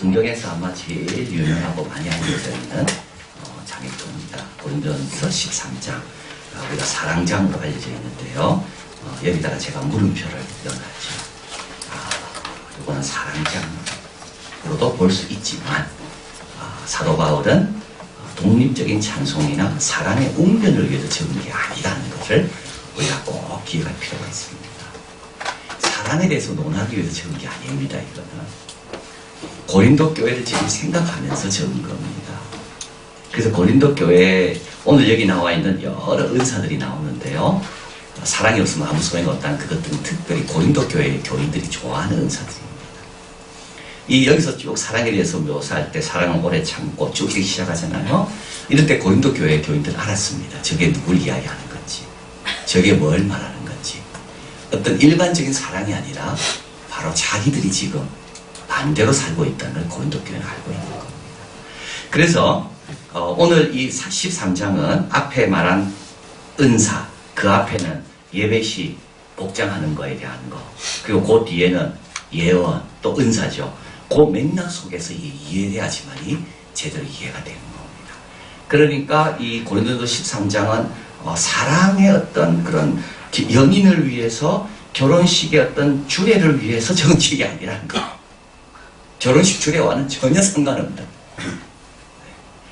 성경에서 아마 제일 유명하고 많이 알려져 있는 장애표입니다. 고린도전서 13장. 우리가 사랑장으로 알려져 있는데요. 여기다가 제가 물음표를 넣어놨죠. 이거는 사랑장으로도 볼 수 있지만 사도 바울은 독립적인 찬송이나 사랑의 웅변을 위해서 적은 게 아니라는 것을 우리가 꼭 기억할 필요가 있습니다. 사랑에 대해서 논하기 위해서 적은 게 아닙니다. 이거는 고린도 교회를 지금 생각하면서 적은 겁니다. 그래서 고린도 교회에 오늘 여기 나와 있는 여러 은사들이 나오는데요. 사랑이 없으면 아무 소용이 없다는 그것들은 특별히 고린도 교회의 교인들이 좋아하는 은사들입니다. 여기서 쭉 사랑에 대해서 묘사할 때 사랑은 오래 참고 쭉 이렇게 시작하잖아요. 이럴 때 고린도 교회의 교인들은 알았습니다. 저게 누굴 이야기하는 건지, 저게 뭘 말하는 건지. 어떤 일반적인 사랑이 아니라 바로 자기들이 지금 반대로 살고 있다는 걸 고린도 교회는 알고 있는 겁니다. 그래서 오늘 이 13장은 앞에 말한 은사, 그 앞에는 예배시 복장하는 거에 대한 거, 그리고 그 뒤에는 예언, 또 은사죠. 그 맥락 속에서 이해해야지만이 제대로 이해가 되는 겁니다. 그러니까 이 고린도전서 13장은 사랑의 어떤 그런 연인을 위해서 결혼식의 어떤 주례를 위해서 적은 책이 아니라는 거. 결혼식 주례와는 전혀 상관없다.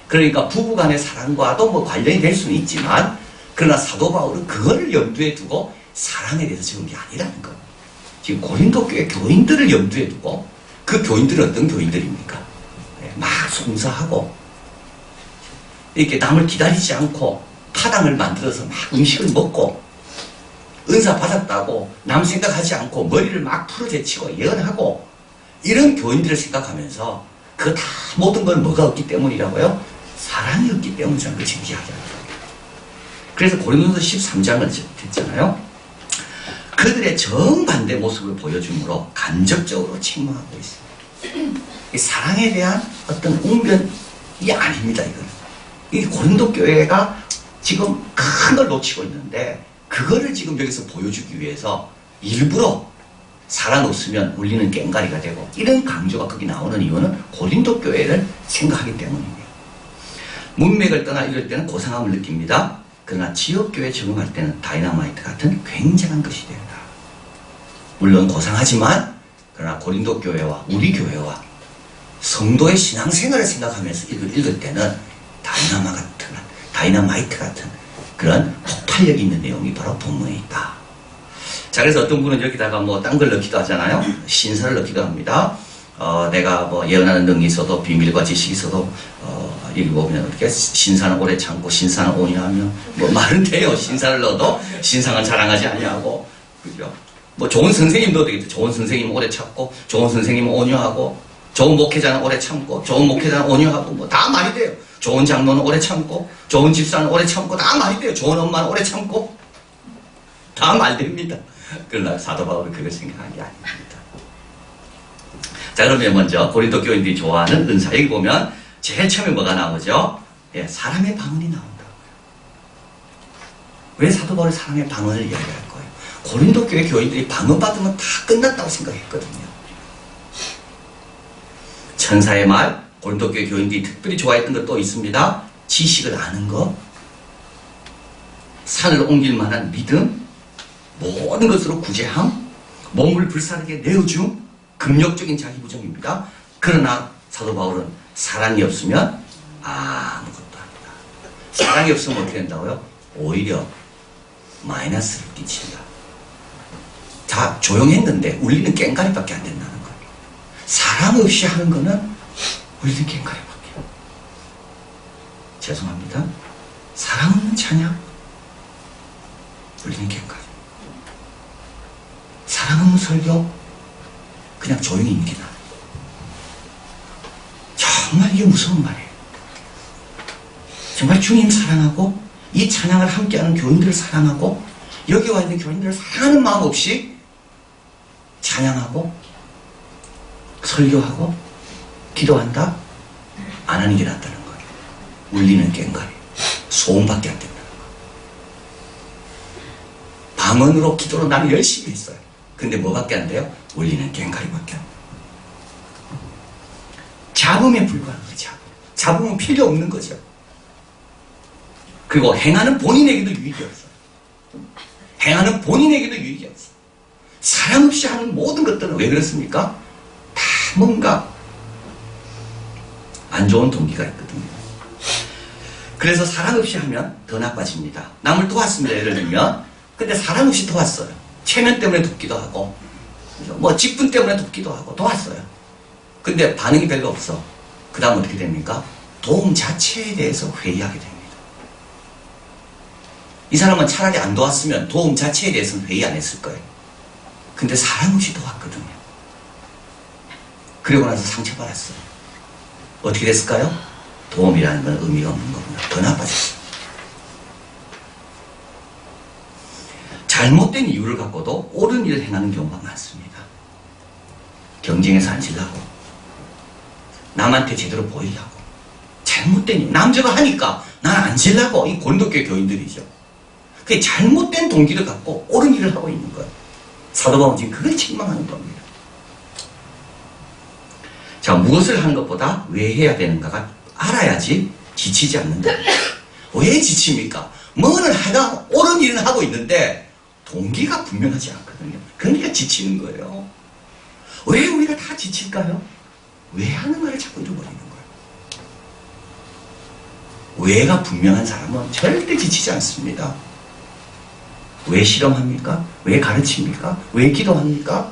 그러니까 부부간의 사랑과도 뭐 관련이 될 수는 있지만, 그러나 사도 바울은 그거를 염두에 두고 사랑에 대해서 적은 게 아니라는 거. 지금 고린도 교회 교인들을 염두에 두고, 그 교인들은 어떤 교인들입니까? 막 송사하고 이렇게 남을 기다리지 않고 파당을 만들어서 막 음식을 먹고 은사 받았다고 남 생각하지 않고 머리를 막 풀어제치고 예언하고 이런 교인들을 생각하면서 그 다 모든 건 뭐가 없기 때문이라고요? 사랑이 없기 때문이라는 걸 지금 이야기합니다. 그래서 고린도전서 13장은 됐잖아요. 그들의 정반대 모습을 보여주므로 간접적으로 책망하고 있습니다. 이 사랑에 대한 어떤 웅변이 아닙니다. 이거는. 이 고린도 교회가 지금 큰 걸 놓치고 있는데 그거를 지금 여기서 보여주기 위해서 일부러 사랑 없으면 울리는 꽹가리가 되고 이런 강조가 거기 나오는 이유는 고린도 교회를 생각하기 때문입니다. 문맥을 떠나 이럴 때는 고상함을 느낍니다. 그러나 지역교회에 적응할 때는 다이너마이트 같은 굉장한 것이 된다. 물론 고상하지만 그러나 고린도 교회와 우리 교회와 성도의 신앙생활을 생각하면서 읽을 때는 다이너마이트 같은 그런 폭발력 있는 내용이 바로 본문에 있다. 자, 그래서 어떤 분은 여기다가 뭐 딴 걸 넣기도 하잖아요. 신사를 넣기도 합니다. 내가 뭐 예언하는 능력이 있어도 비밀과 지식이 있어도 읽어보면 어떻게 신사는 오래 참고 신사는 온유하며 뭐 말은 돼요. 신사를 넣어도 신상은 자랑하지 아니하고, 그죠? 뭐 좋은 선생님도 되겠죠. 좋은 선생님은 오래 참고 좋은 선생님은 온유하고 좋은 목회자는 오래 참고 좋은 목회자는 온유하고 뭐 다 말이 돼요. 좋은 장로는 오래 참고 좋은 집사는 오래 참고 다 말이 돼요. 좋은 엄마는 오래 참고 다 말됩니다. 그러나 사도 바울은 그걸 생각한 게 아닙니다. 자, 그러면 먼저 고린도 교인들이 좋아하는 은사, 여기 보면 제일 처음에 뭐가 나오죠? 예, 사람의 방언이 나온다. 왜 사도 바울이 사람의 방언을 이야기할 거예요? 고린도 교회 교인들이 방언 받으면 다 끝났다고 생각했거든요. 천사의 말, 고린도 교회 교인들이 특별히 좋아했던 것도 있습니다. 지식을 아는 것, 산을 옮길 만한 믿음, 모든 것으로 구제함, 몸을 불사르게 내어줌, 긍정적인 자기부정입니다. 그러나 사도 바울은 사랑이 없으면 아무것도 아니다. 사랑이 없으면 어떻게 된다고요? 오히려 마이너스를 끼친다. 다 조용했는데 울리는 꽹가리밖에 안 된다는 거예요. 사랑 없이 하는 거는 울리는 꽹가리밖에. 죄송합니다. 사랑 없는 찬양, 울리는 꽹가리. 사랑 없는 설교, 그냥 조용히 있는 게 나아요. 정말 이게 무서운 말이에요. 정말 주님 사랑하고 이 찬양을 함께하는 교인들을 사랑하고 여기 와 있는 교인들을 사랑하는 마음 없이 찬양하고 설교하고 기도한다? 안 하는 게 낫다는 거예요. 울리는 꽹가리, 소음밖에 안 된다는 거예요. 방언으로 기도로 나는 열심히 했어요. 근데 뭐밖에 안 돼요? 울리는 꽹가리밖에 안 돼요. 잡음에 불과한 거죠. 잡음은 필요 없는 거죠. 그리고 행하는 본인에게도 유익이 없어요. 행하는 본인에게도 유익이 없어요. 사랑 없이 하는 모든 것들은 왜 그렇습니까? 다 뭔가 안 좋은 동기가 있거든요. 그래서 사랑 없이 하면 더 나빠집니다. 남을 도왔습니다. 예를 들면. 근데 사랑 없이 도왔어요. 체면 때문에 돕기도 하고, 뭐 직분 때문에 돕기도 하고, 도왔어요. 근데 반응이 별로 없어. 그 다음 어떻게 됩니까? 도움 자체에 대해서 회의하게 됩니다. 이 사람은 차라리 안 도왔으면 도움 자체에 대해서는 회의 안 했을 거예요. 근데 사랑 없이 도왔거든요. 그리고 나서 상처받았어요. 어떻게 됐을까요? 도움이라는 건 의미가 없는 거구나. 더 나빠졌어요. 잘못된 이유를 갖고도 옳은 일을 행하는 경우가 많습니다. 경쟁에서 안 지려고, 남한테 제대로 보이려고, 잘못된 이유, 남자가 하니까 난 안 지려고, 이 고린도교회 교인들이죠. 그게 잘못된 동기를 갖고 옳은 일을 하고 있는 거예요. 사도 바울은 지금 그걸 책망하는 겁니다. 자, 무엇을 하는 것보다 왜 해야 되는가가 알아야지 지치지 않는다. 왜 지칩니까? 뭐를 하다 옳은 일은 하고 있는데 동기가 분명하지 않거든요. 그러니까 지치는 거예요. 왜 우리가 다 지칠까요? 왜 하는 말을 자꾸 잃어버리는 거예요. 왜가 분명한 사람은 절대 지치지 않습니다. 왜 실험합니까? 왜 가르칩니까? 왜 기도합니까?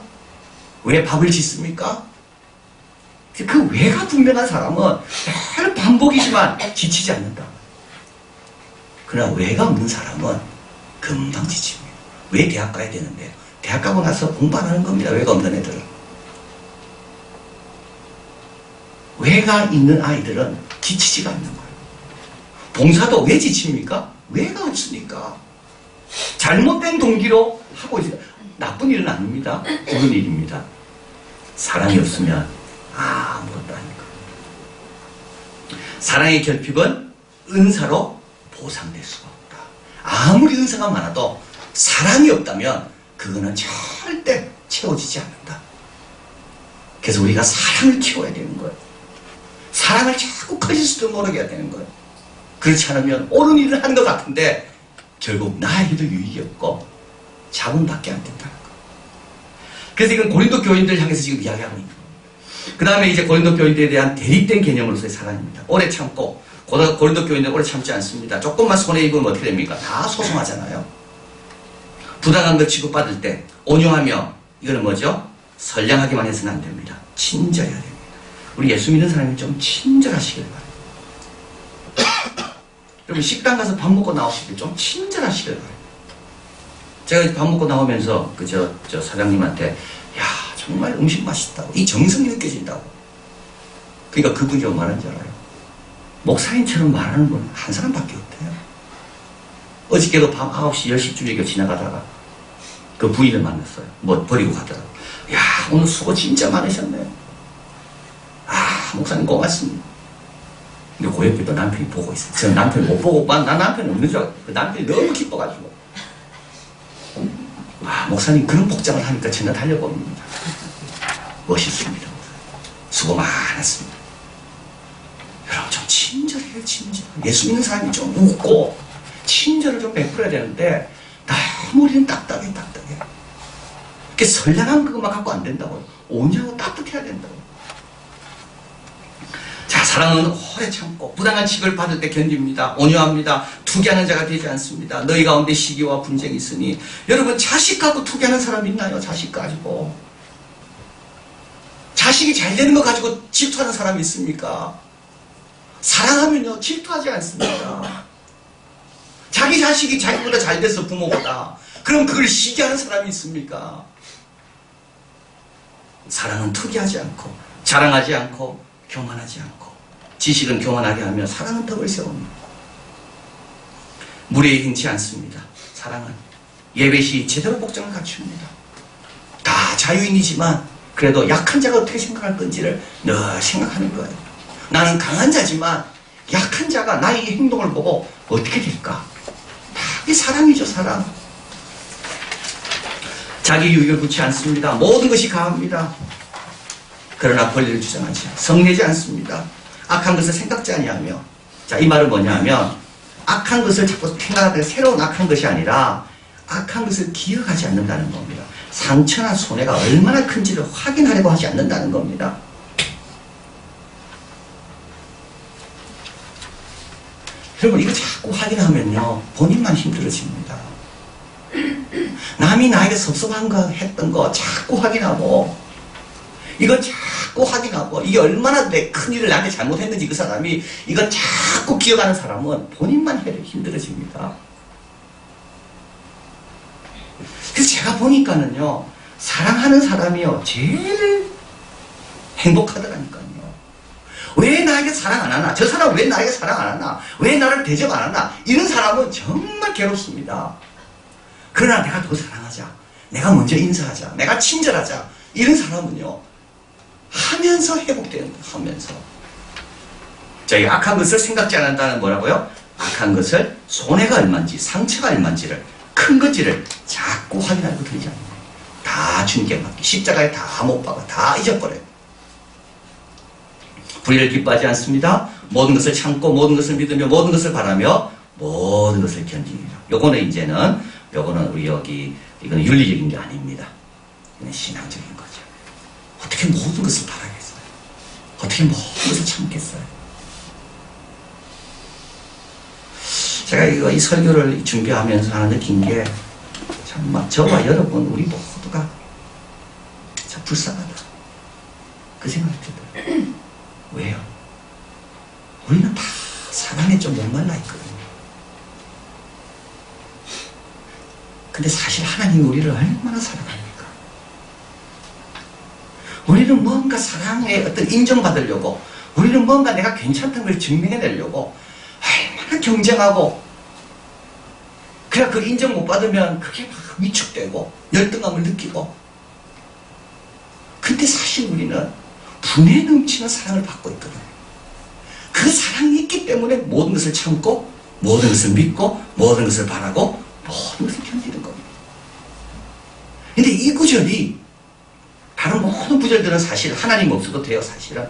왜 밥을 짓습니까? 그 왜가 분명한 사람은 늘 반복이지만 지치지 않는다. 그러나 왜가 없는 사람은 금방 지칩니다. 왜 대학 가야 되는데? 대학 가고 나서 공부 안 하는 겁니다. 왜가 없는 애들은. 왜가 있는 아이들은 지치지가 않는 거예요. 봉사도 왜 지칩니까? 왜가 없으니까. 잘못된 동기로 하고 있어요. 나쁜 일은 아닙니다. 좋은 일입니다. 사랑이 없으면 아무것도 아닙니다. 사랑의 결핍은 은사로 보상될 수가 없다. 아무리 은사가 많아도 사랑이 없다면 그거는 절대 채워지지 않는다. 그래서 우리가 사랑을 키워야 되는 거예요. 사랑을 자꾸 커질 수도 모르게 해야 되는 거예요. 그렇지 않으면 옳은 일을 하는 것 같은데 결국 나에게도 유익이 없고 자본밖에 안 된다는 거예요. 그래서 이건 고린도 교인들 향해서 지금 이야기하고 있는 거예요. 그 다음에 이제 고린도 교인들에 대한 대립된 개념으로서의 사랑입니다. 오래 참고, 고린도 교인들 오래 참지 않습니다. 조금만 손해입으면 어떻게 됩니까? 다 소송하잖아요. 부당한 걸 취급받을 때 온유하며, 이거는 뭐죠? 선량하게만 해서는 안 됩니다. 친절해야 됩니다. 우리 예수 믿는 사람이 좀 친절하시길 바랍니다. 여러분 식당 가서 밥 먹고 나오실 때 좀 친절하시길 바랍니다. 제가 밥 먹고 나오면서 저 사장님한테 야 정말 음식 맛있다고, 이 정성이 느껴진다고. 그러니까 그분이 말하는 줄 알아요. 목사님처럼 말하는 분 한 사람밖에 없대요. 어저께도 밤 9시 10시쯤에 지나가다가 그 부인을 만났어요. 뭐 버리고 가더라고. 야 오늘 수고 진짜 많으셨네요. 아 목사님 고맙습니다. 근데 그 옆에 또 남편이 보고 있어요. 저는 남편 못 보고 나 남편이 없는 줄 알고, 그 남편이 너무 기뻐가지고 와 목사님 그런 복장을 하니까 전혀 달려봅니다. 멋있습니다. 수고 많았습니다. 여러분 좀 친절해요. 친절. 예수 믿는 사람이 좀 웃고 친절을 좀 베풀어야 되는데 너무 우리는 딱딱해. 그게 선량한 그것만 갖고 안 된다고요. 온유하고 따뜻해야 된다고요. 자, 사랑은 오래 참고 부당한 취급을 받을 때 견딥니다. 온유합니다. 투기하는 자가 되지 않습니다. 너희 가운데 시기와 분쟁이 있으니. 여러분 자식 갖고 투기하는 사람 있나요? 자식 가지고. 자식이 잘 되는 거 가지고 질투하는 사람이 있습니까? 사랑하면요 질투하지 않습니다. 자기 자식이 자기보다 잘 돼서 부모보다. 그럼 그걸 시기하는 사람이 있습니까? 사랑은 투기하지 않고 자랑하지 않고 교만하지 않고, 지식은 교만하게 하며 사랑은 덕을 세웁니다. 무례히 행치 않습니다. 사랑은 예배 시 제대로 복장을 갖춥니다. 다 자유인이지만 그래도 약한 자가 어떻게 생각할 건지를 늘 생각하는 거예요. 나는 강한 자지만 약한 자가 나의 행동을 보고 어떻게 될까? 다 이게 사랑이죠. 사랑. 자기 유익을 묻지 않습니다. 모든 것이 가합니다. 그러나 권리를 주장하지 성내지 않습니다. 악한 것을 생각지 아니하며. 자, 이 말은 뭐냐면 악한 것을 자꾸 생각하다가 새로운 악한 것이 아니라 악한 것을 기억하지 않는다는 겁니다. 상처나 손해가 얼마나 큰지를 확인하려고 하지 않는다는 겁니다. 여러분, 이거 자꾸 확인하면요, 본인만 힘들어집니다. 남이 나에게 섭섭한 거 했던 거 자꾸 확인하고, 이거 자꾸 확인하고, 이게 얼마나 내 큰일을 나한테 잘못했는지 그 사람이 이거 자꾸 기억하는 사람은 본인만 힘들어집니다. 그래서 제가 보니까는요, 사랑하는 사람이요, 제일 행복하더라니까요. 왜 나에게 사랑 안 하나? 저 사람 왜 나에게 사랑 안 하나? 왜 나를 대접 안 하나? 이런 사람은 정말 괴롭습니다. 그러나 내가 더 사랑하자. 내가 먼저 인사하자. 내가 친절하자. 이런 사람은요, 하면서 회복되는 거예요. 하면서. 자, 이 악한 것을 생각지 않는다는 뭐라고요? 악한 것을 손해가 얼마인지, 상처가 얼마인지를, 큰 건지를 자꾸 확인하고 들리지 않는 거예요. 다 주님께 맡기. 십자가에 다 못 박아. 다 잊어버려요. 불의를 기뻐하지 않습니다. 모든 것을 참고 모든 것을 믿으며 모든 것을 바라며 모든 것을 견디며. 요거는 우리 여기 이건 윤리적인 게 아닙니다. 이건 신앙적인 거죠. 어떻게 모든 것을 바라겠어요? 어떻게 모든 것을 참겠어요? 제가 이 설교를 준비하면서 하나 느낀 게 참 저와 여러분 우리 모두가 참 불쌍하다. 그 생각이 들어요. 왜요? 우리는 다 사랑에 좀 목말라 있거든요. 근데 사실 하나님이 우리를 얼마나 사랑합니까? 우리는 뭔가 사랑에 어떤 인정받으려고, 우리는 뭔가 내가 괜찮다는 걸 증명해내려고 얼마나 경쟁하고, 그래 그 인정 못 받으면 그게 막 위축되고 열등감을 느끼고. 근데 사실 우리는 분에 넘치는 사랑을 받고 있거든요. 그 사랑이 있기 때문에 모든 것을 참고 모든 것을 믿고 모든 것을 바라고 모든 것을 견디는 겁니다. 근데 이 구절이 다른 모든 구절들은 사실 하나님 없어도 돼요. 사실은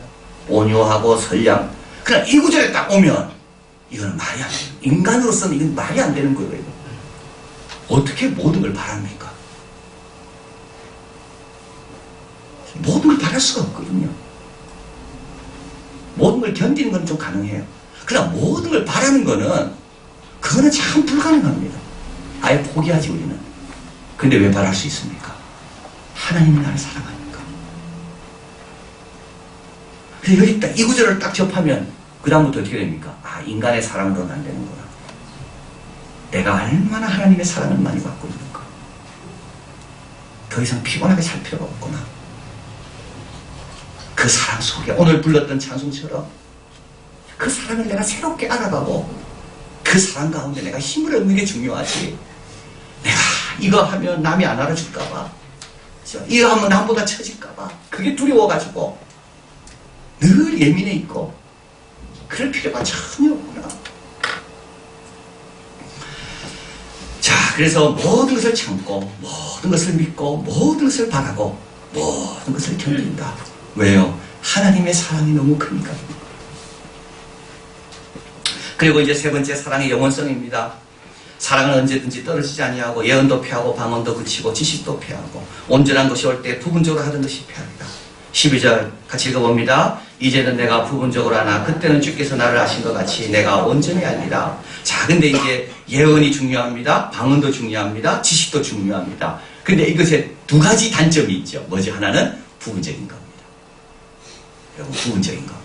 온유하고 선량. 그러나 이 구절에 딱 오면 이거는 말이 안 돼요. 인간으로서는 이건 말이 안 되는 거예요. 어떻게 모든 걸 바랍니까? 모든 걸 바랄 수가 없거든요. 모든 걸 견디는 건 좀 가능해요. 그러나 모든 걸 바라는 거는 그거는 참 불가능합니다. 아예 포기하지 우리는. 근데 왜 바랄 수 있습니까? 하나님이 나를 사랑하니까. 그래서 여기 딱 이 구절을 딱 접하면 그 다음부터 어떻게 됩니까? 아, 인간의 사랑으로는 안 되는구나. 내가 얼마나 하나님의 사랑을 많이 받고 있는가. 더 이상 피곤하게 살 필요가 없구나. 그 사랑 속에 오늘 불렀던 찬송처럼 그 사랑을 내가 새롭게 알아가고 그 사랑 가운데 내가 힘을 얻는 게 중요하지. 내가 이거 하면 남이 안 알아줄까봐, 이거 하면 남보다 처질까봐 그게 두려워가지고 늘 예민해 있고 그럴 필요가 전혀 없구나. 자, 그래서 모든 것을 참고 모든 것을 믿고 모든 것을 바라고 모든 것을 견딘다. 왜요? 하나님의 사랑이 너무 크니까. 그리고 이제 세 번째, 사랑의 영원성입니다. 사랑은 언제든지 떨어지지 아니하고 예언도 패하고 방언도 그치고 지식도 패하고 온전한 것이 올 때 부분적으로 하던 것이 패합니다. 12절 같이 읽어봅니다. 이제는 내가 부분적으로 하나 그때는 주께서 나를 아신 것 같이 내가 온전히 알리라. 자, 근데 이제 예언이 중요합니다. 방언도 중요합니다. 지식도 중요합니다. 근데 이것에 두 가지 단점이 있죠. 뭐지? 하나는 부분적인 겁니다. 여러분, 부분적인 겁니다.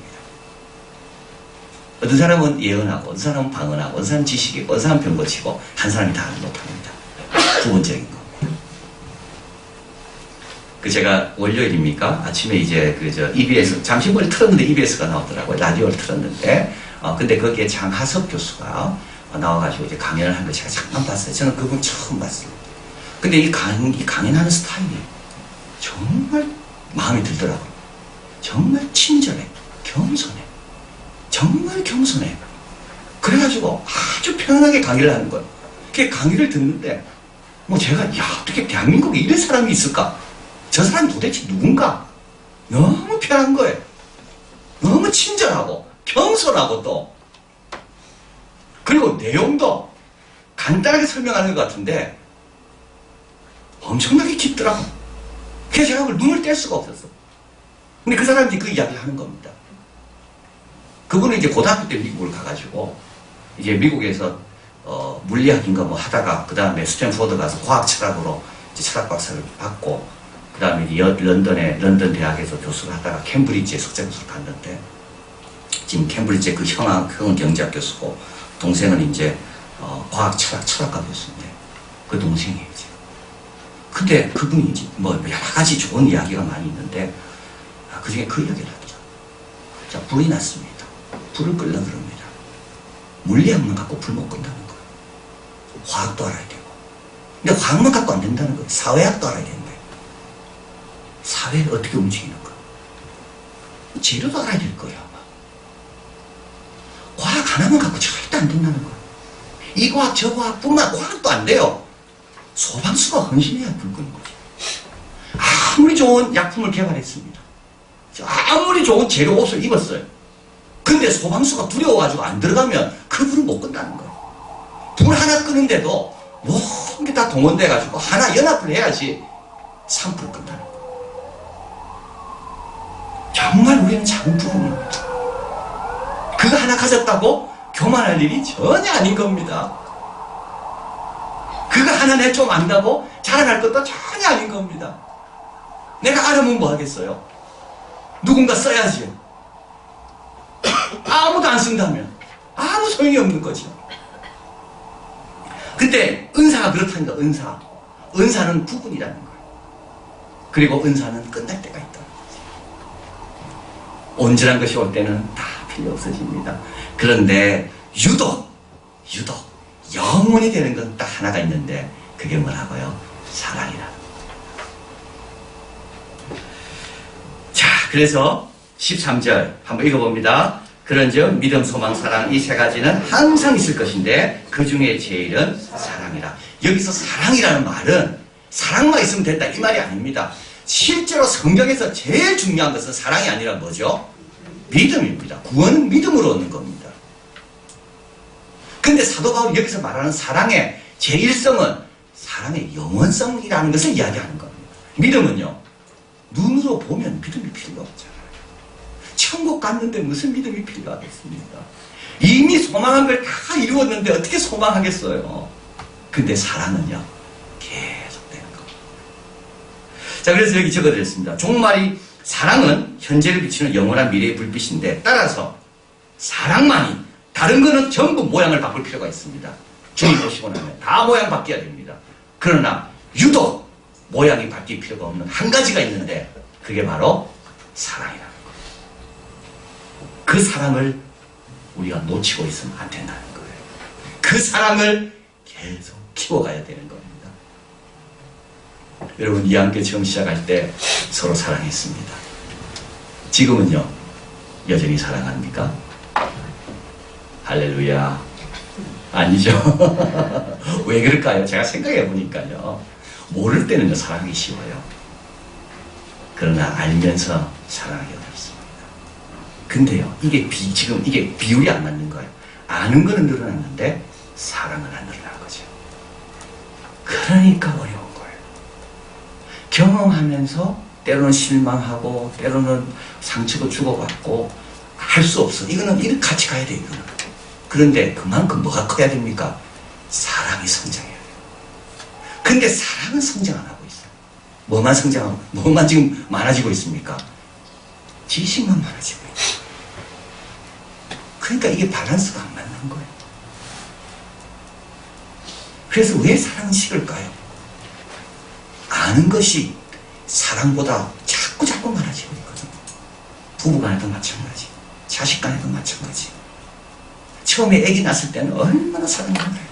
어떤 사람은 예언하고 어떤 사람은 방언하고 어떤 사람은 지식이고 어떤 사람은 병 고치고 한 사람이 다 못합니다. 부분적인 겁니다. 그 제가 월요일입니까? 아침에 이제 EBS 잠시머리 틀었는데 EBS가 나오더라고요. 라디오를 틀었는데 근데 거기에 장하섭 교수가 나와가지고 이제 강연을 한 거 제가 잠깐 봤어요. 저는 그분 처음 봤어요. 근데 이 강연하는 스타일이 정말 마음에 들더라고요. 정말 친절해, 겸손해, 정말 겸손해. 그래가지고 아주 편안하게 강의를 하는 거예요. 그 강의를 듣는데 뭐 제가 어떻게 대한민국에 이런 사람이 있을까? 저 사람이 도대체 누군가? 너무 편한 거예요. 너무 친절하고 겸손하고 또 그리고 내용도 간단하게 설명하는 것 같은데 엄청나게 깊더라고. 그래서 제가 그걸 눈을 뗄 수가 없었어. 근데 그 사람들이 그 이야기를 하는 겁니다. 그분은 이제 고등학교 때 미국을 가가지고 이제 미국에서 물리학인가 뭐 하다가 그 다음에 스탠포드 가서 과학 철학으로 이제 철학 박사를 받고 그 다음에 이제 런던 대학에서 교수를 하다가 캠브리지에 석사 교수를 갔는데 지금 캠브리지의 그 형은 경제학 교수고 동생은 이제 과학 철학과 교수인데 그 동생이에요 지금. 근데 그분이 이제 뭐 여러 가지 좋은 이야기가 많이 있는데 그 중에 그 이야기를 하죠. 자, 불이 났습니다. 불을 끄려 그럽니다. 물리학만 갖고 불 못 끈다는 거예요. 화학도 알아야 되고. 근데 화학만 갖고 안 된다는 거예요. 사회학도 알아야 되는데. 사회를 어떻게 움직이는 거. 재료도 알아야 될 거예요, 아마. 과학 하나만 갖고 절대 안 된다는 거예요. 이 과학, 저 과학뿐만 과학도 안 돼요. 소방수가 헌신해야 불 끄는 거죠. 아무리 좋은 약품을 개발했습니다. 아무리 좋은 재료 옷을 입었어요. 근데 소방수가 두려워가지고 안 들어가면 그 불을 못 끈다는 거예요. 불 하나 끄는데도 모든 게 다 동원돼가지고 하나 연합을 해야지 산불을 끈다는 거예요. 정말 우리는 작은 부분입니다. 그거 하나 가졌다고 교만할 일이 전혀 아닌 겁니다. 그거 하나 내 좀 안다고 자랑할 것도 전혀 아닌 겁니다. 내가 알아면 뭐 하겠어요? 누군가 써야지요. 아무도 안 쓴다면 아무 소용이 없는 거죠. 근데 은사가 그렇다니까. 은사는 부분이라는 거예요. 그리고 은사는 끝날 때가 있다는 거죠. 온전한 것이 올 때는 다 필요 없어집니다. 그런데 유독 영원히 되는 건 딱 하나가 있는데 그게 뭐라고요? 사랑이라는 거예요. 자, 그래서 13절 한번 읽어봅니다. 그런즉 믿음, 소망, 사랑 이 세 가지는 항상 있을 것인데 그 중에 제일은 사랑이라. 여기서 사랑이라는 말은 사랑만 있으면 된다 이 말이 아닙니다. 실제로 성경에서 제일 중요한 것은 사랑이 아니라 뭐죠? 믿음입니다. 구원은 믿음으로 얻는 겁니다. 근데 사도 바울이 여기서 말하는 사랑의 제일성은 사랑의 영원성이라는 것을 이야기하는 겁니다. 믿음은요, 눈으로 보면 믿음이 필요 없잖아요. 천국 갔는데 무슨 믿음이 필요하겠습니까? 이미 소망한 걸 다 이루었는데 어떻게 소망하겠어요? 근데 사랑은요, 계속되는 겁니다. 자, 그래서 여기 적어드렸습니다. 종말이 사랑은 현재를 비추는 영원한 미래의 불빛인데 따라서 사랑만이, 다른 거는 전부 모양을 바꿀 필요가 있습니다. 주님 오시고 나면 다 모양 바뀌어야 됩니다. 그러나 유독 모양이 바뀔 필요가 없는 한 가지가 있는데 그게 바로 사랑이라는 거예요. 그 사랑을 우리가 놓치고 있으면 안 된다는 거예요. 그 사랑을 계속 키워가야 되는 겁니다. 여러분, 이 함께 처음 시작할 때 서로 사랑했습니다. 지금은요, 여전히 사랑합니까? 할렐루야. 아니죠. 왜 그럴까요? 제가 생각해 보니까요, 모를 때는 사랑하기 쉬워요. 그러나 알면서 사랑하기 어렵습니다. 근데요, 지금 이게 비율이 안 맞는 거예요. 아는 거는 늘어났는데 사랑은 안 늘어난 거죠. 그러니까 어려운 거예요. 경험하면서 때로는 실망하고 때로는 상처도 주고받고 할 수 없어. 이거는 같이 가야 돼요. 이거는. 그런데 그만큼 뭐가 커야 됩니까? 사랑이 성장해야 돼요. 근데 사랑은 성장 안 하고 있어요. 뭐만 지금 많아지고 있습니까? 지식만 많아지고 있어요. 그러니까 이게 밸런스가 안 맞는 거예요. 그래서 왜 사랑은 식을까요? 아는 것이 사랑보다 자꾸 많아지고 있거든요. 부부간에도 마찬가지, 자식간에도 마찬가지. 처음에 아기 낳았을 때는 얼마나 사랑하나요?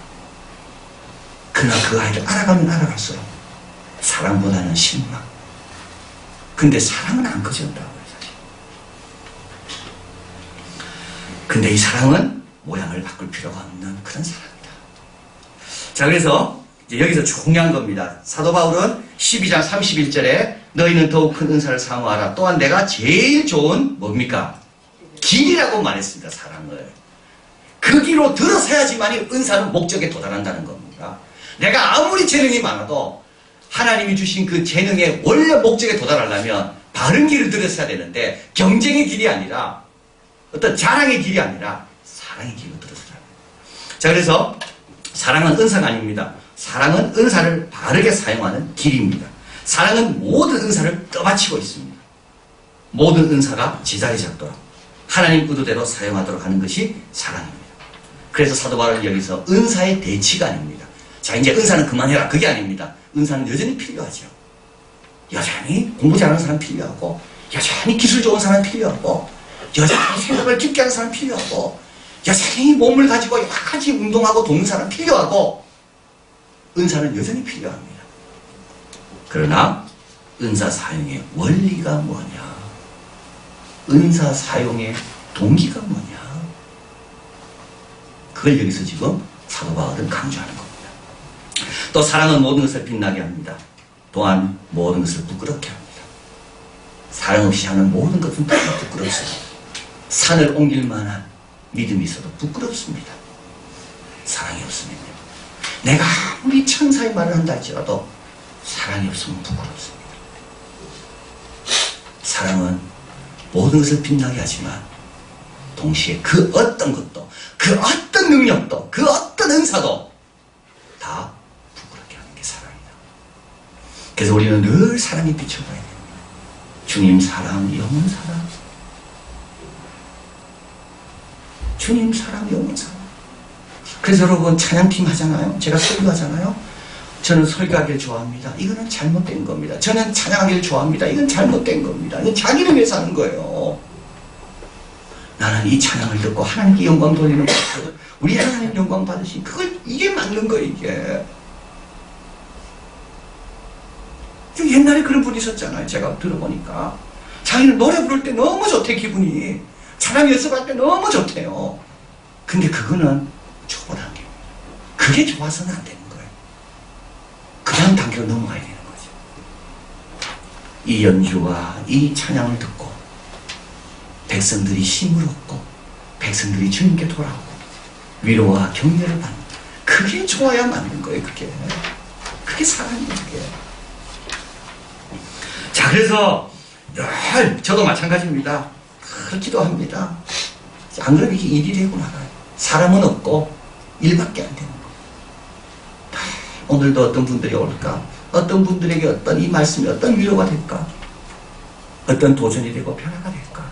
그러나 그 아이를 알아가면 알아갈수록 사랑보다는 실망. 근데 사랑은 안 커진다고요, 사실. 근데 이 사랑은 모양을 바꿀 필요가 없는 그런 사랑이다. 자, 그래서 이제 여기서 중요한 겁니다. 사도 바울은 12장 31절에 너희는 더욱 큰 은사를 사모하라. 또한 내가 제일 좋은 뭡니까? 길이라고 말했습니다. 사랑을. 그 길로 들어서야지만이 은사는 목적에 도달한다는 겁니다. 내가 아무리 재능이 많아도 하나님이 주신 그 재능의 원래 목적에 도달하려면 바른 길을 들었어야 되는데 경쟁의 길이 아니라 어떤 자랑의 길이 아니라 사랑의 길로 들었어야 합니다. 자, 그래서 사랑은 은사가 아닙니다. 사랑은 은사를 바르게 사용하는 길입니다. 사랑은 모든 은사를 떠받치고 있습니다. 모든 은사가 제자리 잡도록 하나님 의도대로 사용하도록 하는 것이 사랑입니다. 그래서 사도 바울은 여기서 은사의 대치가 아닙니다. 자, 이제 은사는 그만해라. 그게 아닙니다. 은사는 여전히 필요하죠. 여전히 공부 잘하는 사람 필요하고, 여전히 기술 좋은 사람 필요하고, 여전히 생각을 깊게 하는 사람 필요하고, 여전히 몸을 가지고 여러 가지 운동하고 돕는 사람 필요하고, 은사는 여전히 필요합니다. 그러나 은사 사용의 원리가 뭐냐? 은사 사용의 동기가 뭐냐? 그걸 여기서 지금 사도 바울은 강조하는 겁니다. 또 사랑은 모든 것을 빛나게 합니다. 또한 모든 것을 부끄럽게 합니다. 사랑 없이 하는 모든 것은 다 부끄럽습니다. 산을 옮길 만한 믿음이 있어도 부끄럽습니다. 사랑이 없으면요. 내가 아무리 천사의 말을 한다 할지라도 사랑이 없으면 부끄럽습니다. 사랑은 모든 것을 빛나게 하지만 동시에 그 어떤 것도, 그 어떤 능력도, 그 어떤 은사도 다 부끄럽게 하는 게 사랑이다. 그래서 우리는 늘 사랑이 비춰봐야 됩니다. 주님 사랑, 영원 사랑. 주님 사랑, 영원 사랑. 그래서 여러분 찬양팀 하잖아요. 제가 설교하잖아요. 저는 설교하기를 좋아합니다. 이거는 잘못된 겁니다. 저는 찬양하기를 좋아합니다. 이건 잘못된 겁니다. 이건 자기를 위해서 하는 거예요. 나는 이 찬양을 듣고 하나님께 영광 돌리는 것을 우리 하나님 영광 받으신 그걸 이게 맞는 거예요. 이게. 옛날에 그런 분이 있었잖아요. 제가 들어보니까 자기는 노래 부를 때 너무 좋대. 기분이 찬양 연습할 때 너무 좋대요. 근데 그거는 초보 단계입니다. 그게 좋아서는 안 되는 거예요. 그 다음 단계로 넘어가야 되는 거죠. 이 연주와 이 찬양을 듣고 백성들이 힘을 얻고 백성들이 주님께 돌아오고 위로와 격려를 받는, 그게 좋아야 맞는 거예요. 그게 사랑이에요. 그게. 자, 그래서 늘 저도 마찬가지입니다. 늘 기도합니다. 안 그러면 이게 일이 되고 나가요. 사람은 없고 일밖에 안 되는 거예요. 오늘도 어떤 분들이 올까? 어떤 분들에게 어떤 이 말씀이 어떤 위로가 될까? 어떤 도전이 되고 변화가 될까?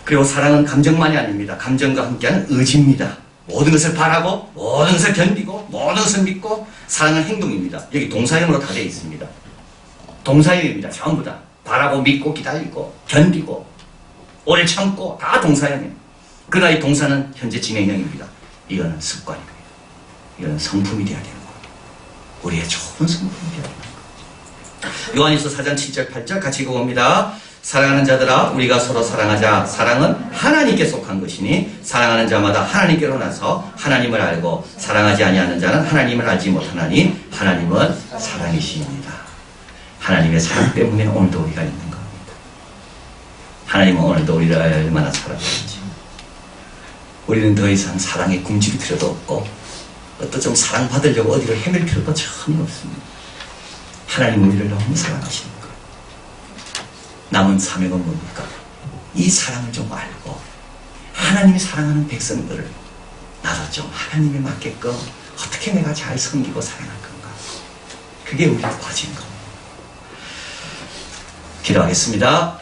그리고 사랑은 감정만이 아닙니다. 감정과 함께하는 의지입니다. 모든 것을 바라고, 모든 것을 견디고, 모든 것을 믿고, 사랑은 행동입니다. 여기 동사형으로 다 되어 있습니다. 동사형입니다. 전부 다. 바라고, 믿고, 기다리고, 견디고, 오래 참고, 다 동사형이에요. 그러나 이 동사는 현재 진행형입니다. 이거는 습관입니다. 이거는 성품이 되어야 되는 거예요. 우리의 좋은 성품이 되어야 되는 거예요. 요한일서 4장 7절 8절 같이 읽어봅니다. 사랑하는 자들아, 우리가 서로 사랑하자. 사랑은 하나님께 속한 것이니 사랑하는 자마다 하나님께로 나서 하나님을 알고 사랑하지 아니하는 자는 하나님을 알지 못하나니 하나님은 사랑이시입니다. 하나님의 사랑 때문에 오늘도 우리가 있는 겁니다. 하나님은 오늘도 우리를 얼마나 사랑하는지. 우리는 더 이상 사랑에 굶질 필요도 없고 어떤 좀 사랑받으려고 어디를 헤맬 필요도 전혀 없습니다. 하나님 우리를 너무 사랑하시는 거예요. 남은 사명은 뭡니까? 이 사랑을 좀 알고 하나님이 사랑하는 백성들을 나도 좀 하나님에 맞게끔 어떻게 내가 잘 섬기고 사랑할 건가? 그게 우리의 과제인 겁니다. 기도하겠습니다.